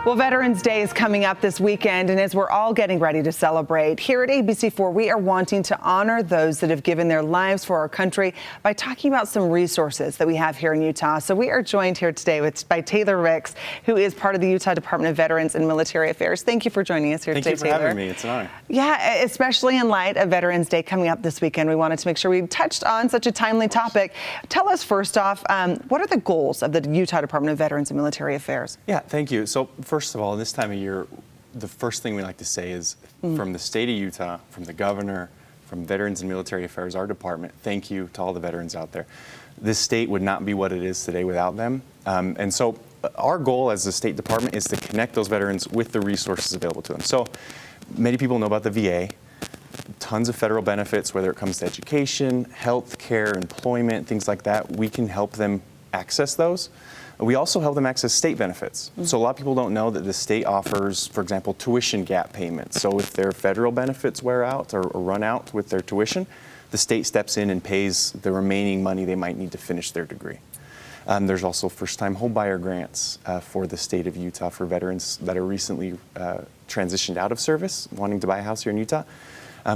Well, Veterans Day is coming up this weekend, and as we're all getting ready to celebrate, here at ABC4, we are wanting to honor those that have given their lives for our country by talking about some resources that we have here in Utah. So we are joined here today by Taylor Ricks, who is part of the Utah Department of Veterans and Military Affairs. Thank you for joining us here today, Taylor. Thank you for having me. It's an honor. Yeah, especially in light of Veterans Day coming up this weekend, we wanted to make sure we touched on such a timely topic. Tell us first off, what are the goals of the Utah Department of Veterans and Military Affairs? Yeah, thank you. So first of all, this time of year, the first thing we like to say is from the state of Utah, from the governor, from Veterans and Military Affairs, our department, thank you to all the veterans out there. This state would not be what it is today without them. And so our goal as the State Department is to connect those veterans with the resources available to them. So many people know about the VA, tons of federal benefits, whether it comes to education, health care, employment, things like that. We can help them access those. We also help them access state benefits. So a lot of people don't know that the state offers, for example, tuition gap payments. So if their federal benefits wear out or run out with their tuition, the state steps in and pays the remaining money they might need to finish their degree. There's also first-time homebuyer grants for the state of Utah for veterans that are recently transitioned out of service, wanting to buy a house here in Utah.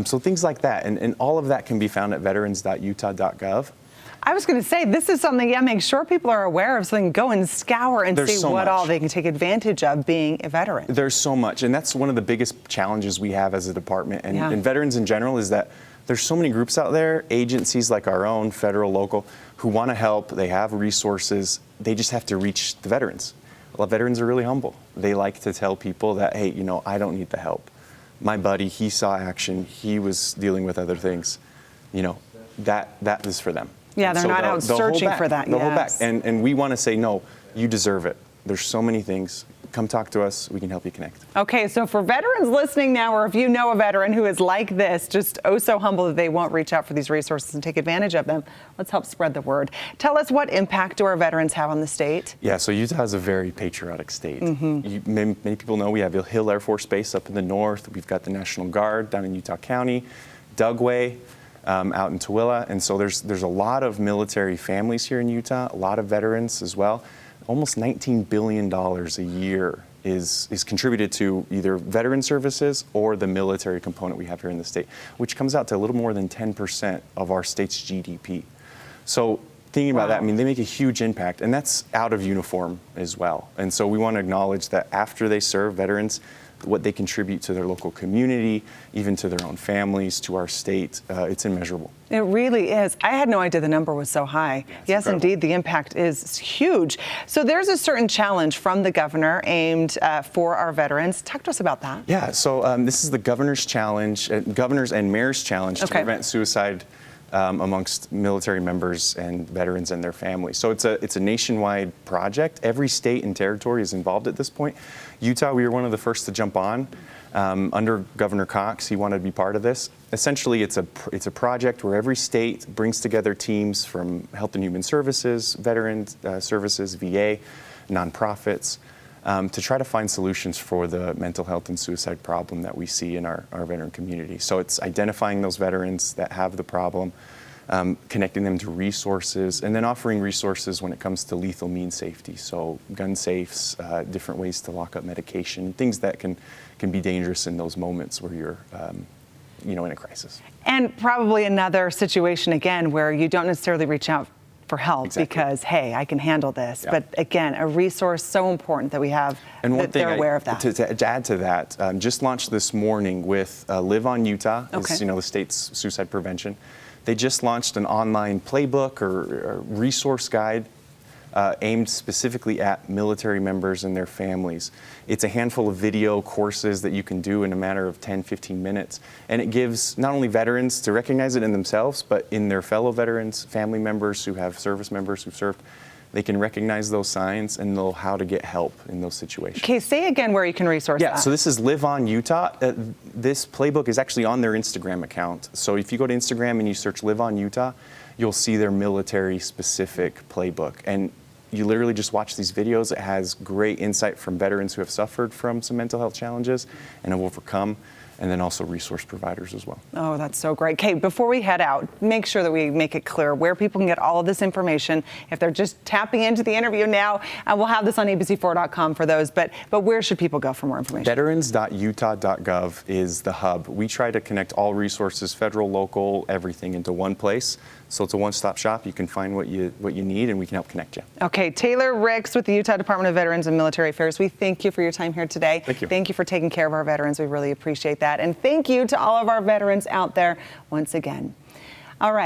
So things like that, and all of that can be found at veterans.utah.gov. I was going to say, this is something, make sure people are aware of, so they can go and scour and see what all they can take advantage of being a veteran. There's so much, and that's one of the biggest challenges we have as a department, and veterans in general, is that there's so many groups out there, agencies like our own, federal, local, who want to help. They have resources. They just have to reach the veterans. Well, veterans are really humble. They like to tell people that, hey, I don't need the help. My buddy, he saw action. He was dealing with other things. That is for them. Yeah, they're not out searching for that. They'll hold back. And we want to say, no, you deserve it. There's so many things. Come talk to us. We can help you connect. Okay, so for veterans listening now, or if you know a veteran who is like this, just so humble that they won't reach out for these resources and take advantage of them, let's help spread the word. Tell us, what impact do our veterans have on the state? Yeah, so Utah is a very patriotic state. Many people know we have Hill Air Force Base up in the north. We've got the National Guard down in Utah County, Dugway, out in Tooele, and so there's a lot of military families here in Utah, a lot of veterans as well. Almost $19 billion a year is contributed to either veteran services or the military component we have here in the state, which comes out to a little more than 10% of our state's GDP. So thinking about that, they make a huge impact, and that's out of uniform as well. And so we want to acknowledge that after they serve, veterans, what they contribute to their local community, even to their own families, to our state, it's immeasurable. It really is. I had no idea the number was so high. Yeah, yes, incredible. Indeed, the impact is huge. So there's a certain challenge from the governor aimed for our veterans. Talk to us about that. Yeah, so this is the governor's challenge, governor's and mayor's challenge to prevent suicide amongst military members and veterans and their families. So it's a nationwide project. Every state and territory is involved at this point. Utah, we were one of the first to jump on. Under Governor Cox, he wanted to be part of this. Essentially, it's a project where every state brings together teams from Health and Human Services, Veteran Services, VA, nonprofits, to try to find solutions for the mental health and suicide problem that we see in our veteran community. So it's identifying those veterans that have the problem, connecting them to resources, and then offering resources when it comes to lethal means safety. So gun safes, different ways to lock up medication, things that can be dangerous in those moments where you're in a crisis. And probably another situation, again, where you don't necessarily reach out for help because, hey, I can handle this. Yeah. But again, a resource so important that we have, and that they're aware of that. To add to that, just launched this morning with Live on Utah, is, the state's suicide prevention. They just launched an online playbook or resource guide aimed specifically at military members and their families. It's a handful of video courses that you can do in a matter of 10, 15 minutes. And it gives not only veterans to recognize it in themselves, but in their fellow veterans, family members who have service members who've served. They can recognize those signs and know how to get help in those situations. Okay, say again where you can resource that. Yeah, so this is Live on Utah. This playbook is actually on their Instagram account. So if you go to Instagram and you search Live on Utah, you'll see their military-specific playbook. And you literally just watch these videos. It has great insight from veterans who have suffered from some mental health challenges and have overcome. and then also resource providers as well. Oh, that's so great. Kate, before we head out, make sure that we make it clear where people can get all of this information. If they're just tapping into the interview now, we'll have this on abc4.com for those, but where should people go for more information? Veterans.utah.gov is the hub. We try to connect all resources, federal, local, everything into one place. So it's a one-stop shop. You can find what you need, and we can help connect you. Okay, Taylor Ricks with the Utah Department of Veterans and Military Affairs. We thank you for your time here today. Thank you. Thank you for taking care of our veterans. We really appreciate that. And thank you to all of our veterans out there once again. All right.